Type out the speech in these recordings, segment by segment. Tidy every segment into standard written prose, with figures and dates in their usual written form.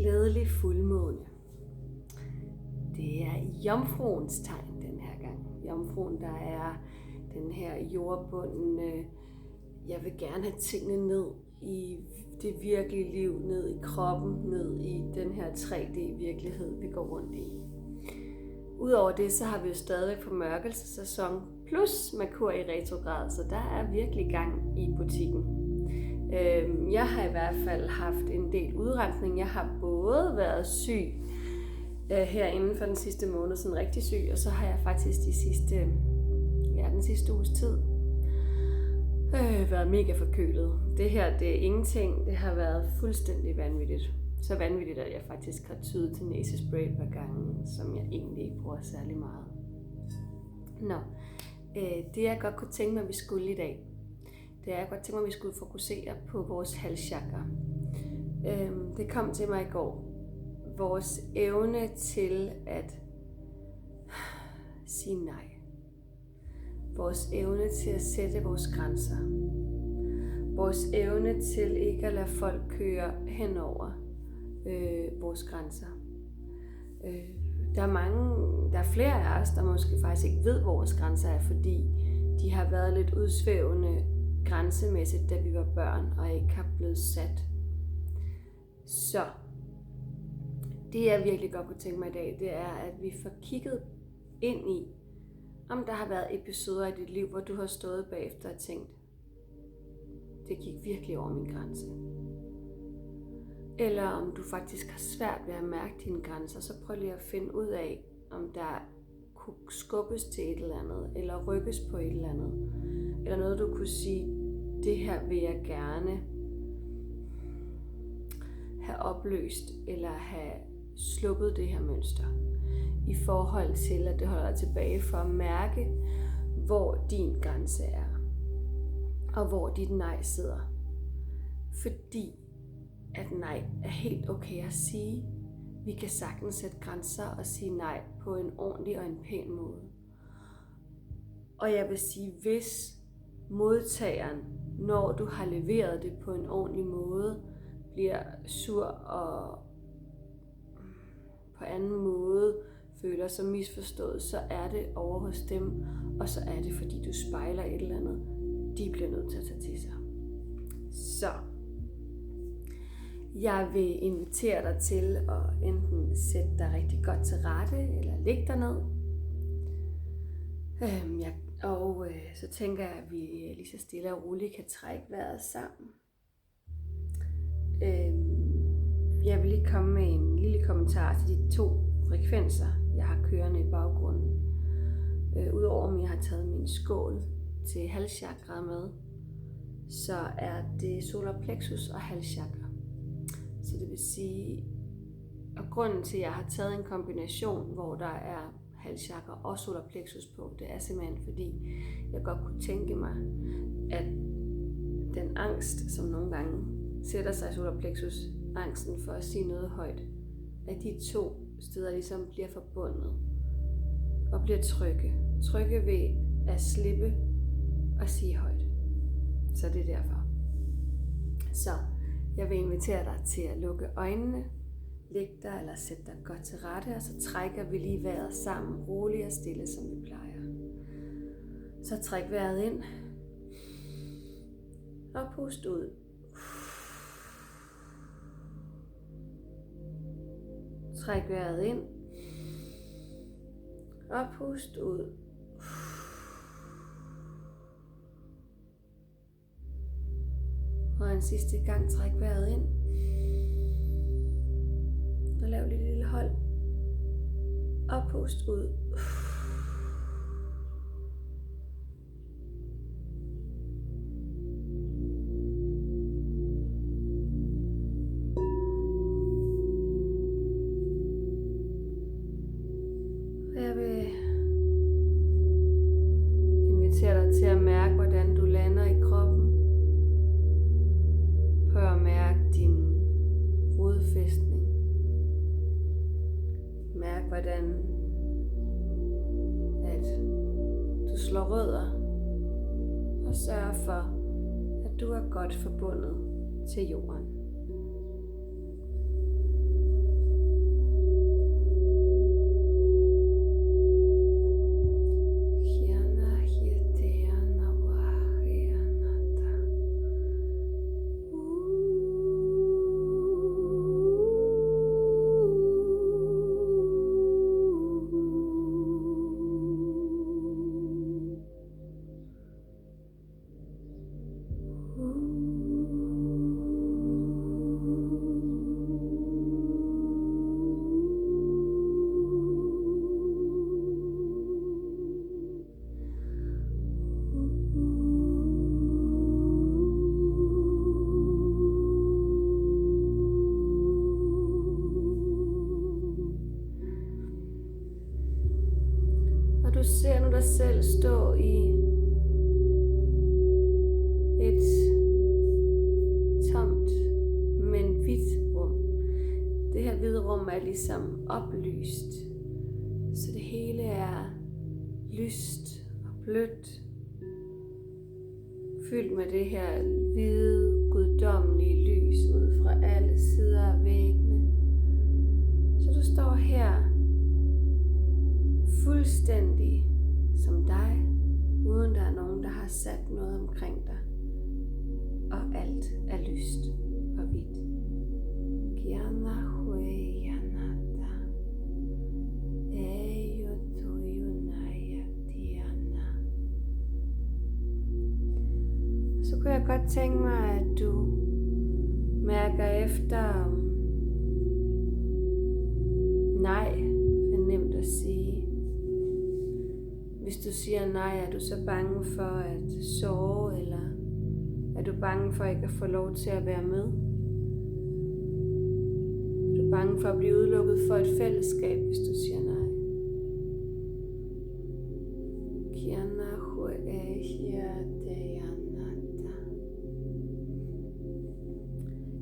Glædelig fuldmåne. Det er jomfruens tegn den her gang. Jomfruen, der er den her jordbundne, jeg vil gerne have tingene ned i det virkelige liv, ned i kroppen, ned i den her 3D-virkelighed, vi går rundt i. Udover det, så har vi jo stadigvæk formørkelsessæson, plus Merkur i retrograd, så der er virkelig gang i butikken. Jeg har i hvert fald haft en del udrensning. Jeg har både været syg her inden for den sidste måned, sådan rigtig syg, og så har jeg faktisk den sidste uges tid været mega forkølet. Det her, det er ingenting. Det har været fuldstændig vanvittigt. Så vanvittigt, at jeg faktisk har tydet til næsespray et par gange, som jeg egentlig ikke bruger særlig meget. Det jeg godt kunne tænke mig, at vi skulle i dag, det er, jeg godt tænke mig, at vi skulle fokusere på vores halschakra. Det kom til mig i går. Vores evne til at sige nej. Vores evne til at sætte vores grænser. Vores evne til ikke at lade folk køre henover vores grænser. Der er flere af os, der måske faktisk ikke ved, hvor vores grænser er, fordi de har været lidt udsvævende grænsemæssigt, da vi var børn og ikke har blevet sat. Så det jeg virkelig godt kunne tænke mig i dag, det er, at vi får kigget ind i, om der har været episoder i dit liv, hvor du har stået bagefter og tænkt, det gik virkelig over min grænse. Eller om du faktisk har svært ved at mærke dine grænser, så prøv lige at finde ud af, om der kunne skubbes til et eller andet, eller rykkes på et eller andet. Eller noget, du kunne sige, det her vil jeg gerne have opløst, eller have sluppet det her mønster. I forhold til, at det holder dig tilbage for at mærke, hvor din grænse er. Og hvor dit nej sidder. Fordi at nej er helt okay at sige. Vi kan sagtens sætte grænser og sige nej på en ordentlig og en pæn måde. Og jeg vil sige, hvis modtageren, når du har leveret det på en ordentlig måde, bliver sur og på anden måde føler sig misforstået, så er det over hos dem, og så er det, fordi du spejler et eller andet, de bliver nødt til at tage til sig. Så jeg vil invitere dig til at enten sætte dig rigtig godt til rette, eller lægge dig ned. Så tænker jeg, at vi lige så stille og roligt kan trække vejret sammen. Jeg vil lige komme med en lille kommentar til de 2 frekvenser, jeg har kørende i baggrunden. Udover at jeg har taget min skål til halschakra med, så er det solar plexus og halschakra. Så det vil sige, og grunden til, at jeg har taget en kombination, hvor der er halschakra og solar plexus på, det er simpelthen fordi, jeg godt kunne tænke mig, at den angst, som nogle gange sætter sig i solar plexus, angsten for at sige noget højt, at de 2 steder ligesom bliver forbundet og bliver trygge. Trygge ved at slippe og sige højt. Så det er derfor. Så jeg vil invitere dig til at lukke øjnene, læg dig eller sæt dig godt til rette, og så trækker vi lige vejret sammen, roligt og stille, som vi plejer. Så træk vejret ind, og pust ud. Træk vejret ind, og pust ud. Og en sidste gang, træk vejret ind. Og lav lidt lille hold. Og pust ud. Jeg vil invitere dig til at mærke, hvordan du lander i kroppen. Prøv at mærke din rodfæstning. Mærk, hvordan at du slår rødder og sørger for, at du er godt forbundet til jorden. dig selv stå i et tomt, men hvidt rum. Det her hvide rum er ligesom oplyst, så det hele er lyst og blødt, fyldt med det her hvide, guddommelige lys ud fra alle sider af væggene. Så du står her fuldstændig som dig, uden der er nogen, der har sat noget omkring dig. Og alt er lyst og hvidt. Kiana hueyanata. Eyotuyunaya diana. Så kunne jeg godt tænke mig, at du mærker efter, om nej er nemt at sige. Hvis du siger nej, er du så bange for at sove, eller er du bange for ikke at få lov til at være med? Er du bange for at blive udelukket for et fællesskab, hvis du siger nej?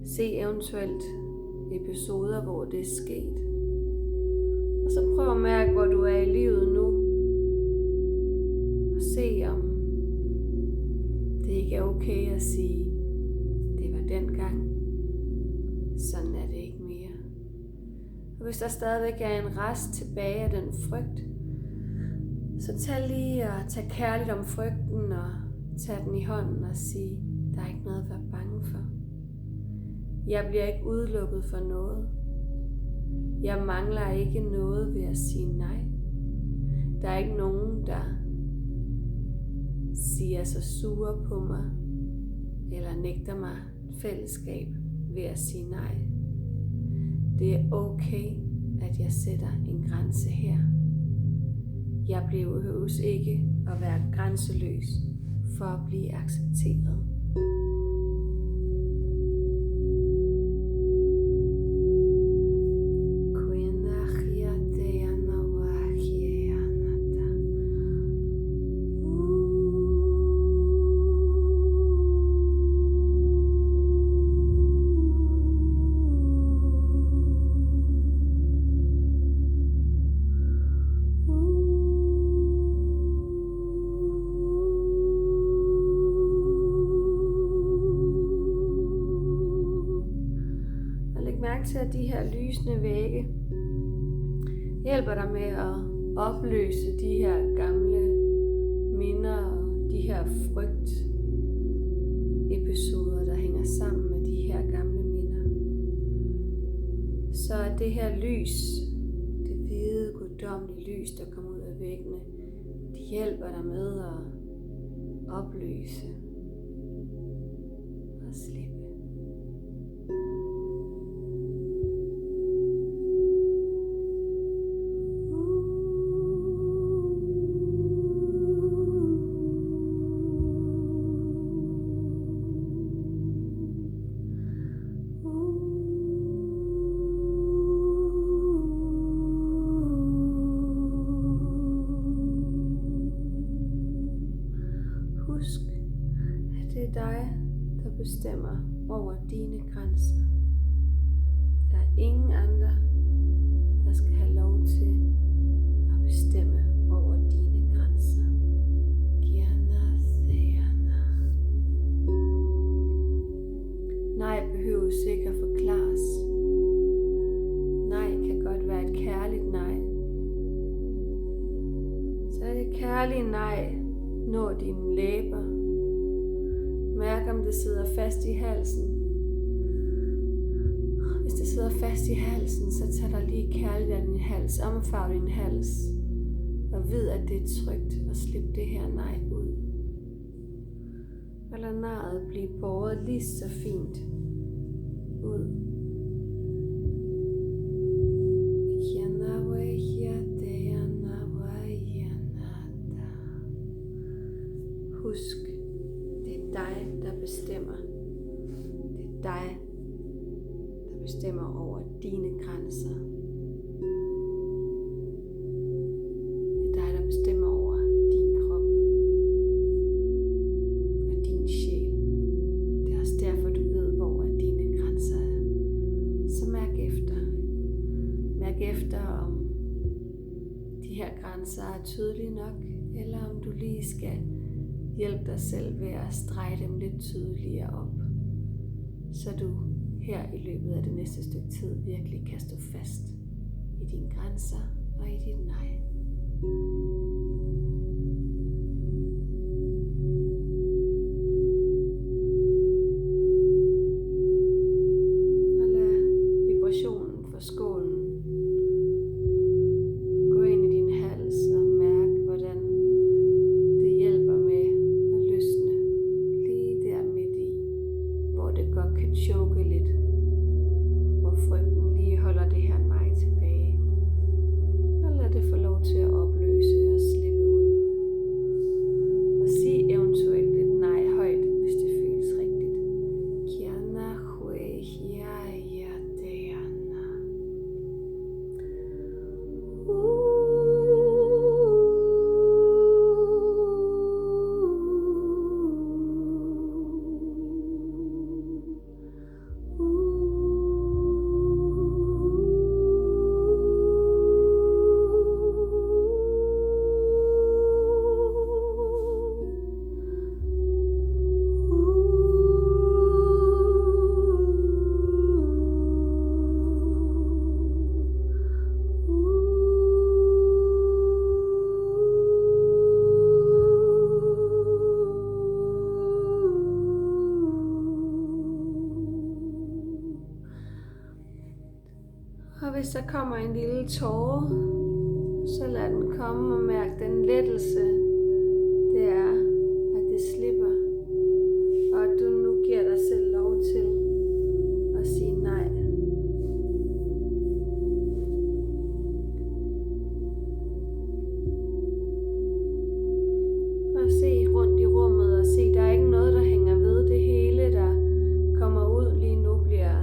Se eventuelt episoder, hvor det er sket. Og så prøv at mærke, hvor du er i livet nu. Og se om det ikke er okay at sige, det var dengang. Sådan er det ikke mere. Og hvis der stadigvæk er en rest tilbage af den frygt, så tag lige og tag kærligt om frygten og tag den i hånden og sig, der er ikke noget at være bange for. Jeg bliver ikke udelukket for noget. Jeg mangler ikke noget ved at sige nej. Der er ikke nogen, der siger sig sure på mig, eller nægter mig fællesskab ved at sige nej. Det er okay, at jeg sætter en grænse her. Jeg behøves ikke at være grænseløs for at blive accepteret. Til at de her lysende vægge hjælper dig med at opløse de her gamle minder og de her frygtepisoder, der hænger sammen med de her gamle minder. Så at det her lys, det hvide, guddommelige lys, der kommer ud af væggene, de hjælper dig med at opløse og slippe. Husk, at det er dig, der bestemmer over dine grænser. Der er ingen andre, der skal have lov til at bestemme over dine grænser. Nej behøves ikke at forklares. Nej kan godt være et kærligt nej. Så er det kærlige nej. Nå dine læber. Mærk om det sidder fast i halsen. Hvis det sidder fast i halsen, så tag dig lige kærligt af din hals. Omfavn din hals. Og vid, at det er trygt at slippe det her nej ud. Og lad nejet blive båret lige så fint ud. Husk, det er dig, der bestemmer. Det er dig, der bestemmer over dine grænser. Det er dig, der bestemmer over her grænser er tydelige nok, eller om du lige skal hjælpe dig selv ved at strege dem lidt tydeligere op, så du her i løbet af det næste stykke tid virkelig kan stå fast i dine grænser og i dit nej. Og lad vibrationen fra skålen gå ind i din hals og mærk, hvordan det hjælper med at løsne lige der midt i, hvor det godt kan choke lidt, hvor frygten lige holder det her nej tilbage. Og lad det få lov til at opløse og slippe ud. Og sig eventuelt et nej højt, hvis det føles rigtigt. Kiana hue hiaya deana. Og hvis der kommer en lille tåre, så lad den komme og mærk den lettelse, det er, at det slipper. Og at du nu giver dig selv lov til at sige nej. Og se rundt i rummet og se, der er ikke noget, der hænger ved. Det hele, der kommer ud lige nu, bliver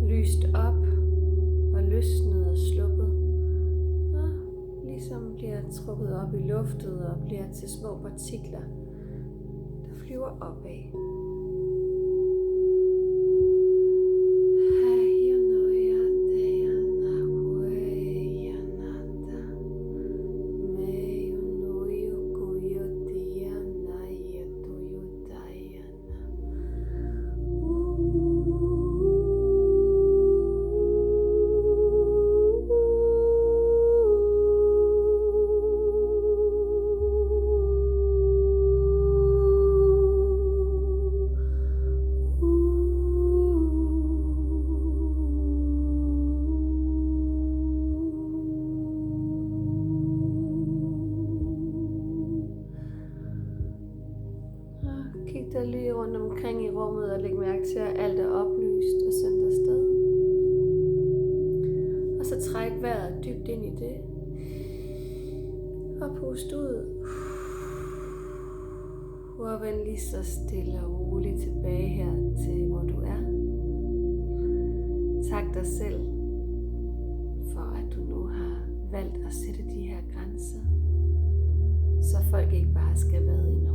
lyst op og løsnet og sluppet. Og ligesom bliver trukket op i luftet og bliver til små partikler, der flyver opad. Kig dig lige rundt omkring i rummet og læg mærke til, at alt er oplyst og sendt afsted. Og så træk vejret dybt ind i det. Og pust ud. Og vend lige så stille og roligt tilbage her til, hvor du er. Tak dig selv for, at du nu har valgt at sætte de her grænser, så folk ikke bare skal vade ind